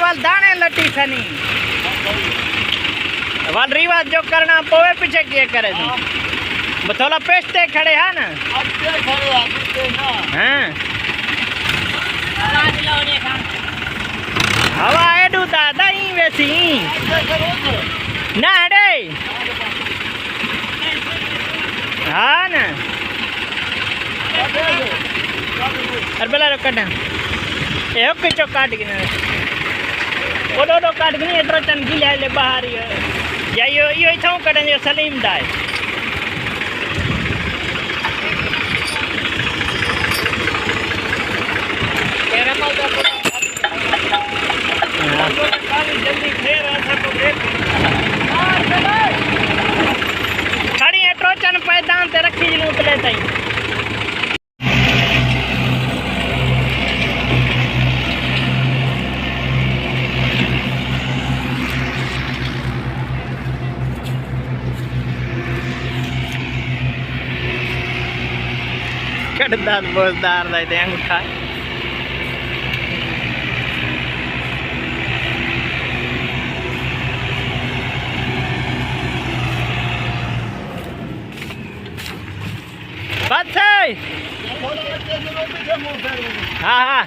वाल दाने लटी सनी वाल रिवाज जो करना पोवे पीछे किए करे तू थोड़ा पेस्टे खड़े है ना हाँ हवा एडू दादा ही वैसी ना डे हाँ ना अरे बेला रो कटा ए ओके चो काट के ना ओडो काट के नहीं एट्रो चन की ले बाहर या यो इथों कटन जो सलीम दाए केरा माल दा जल्दी फेर ऐसा तो देख खड़ी एट्रो चन पैदान ते रखी जी उतले ताई कड़दार बोझदार रहते हैं अंगूठा बात है हाँ हाँ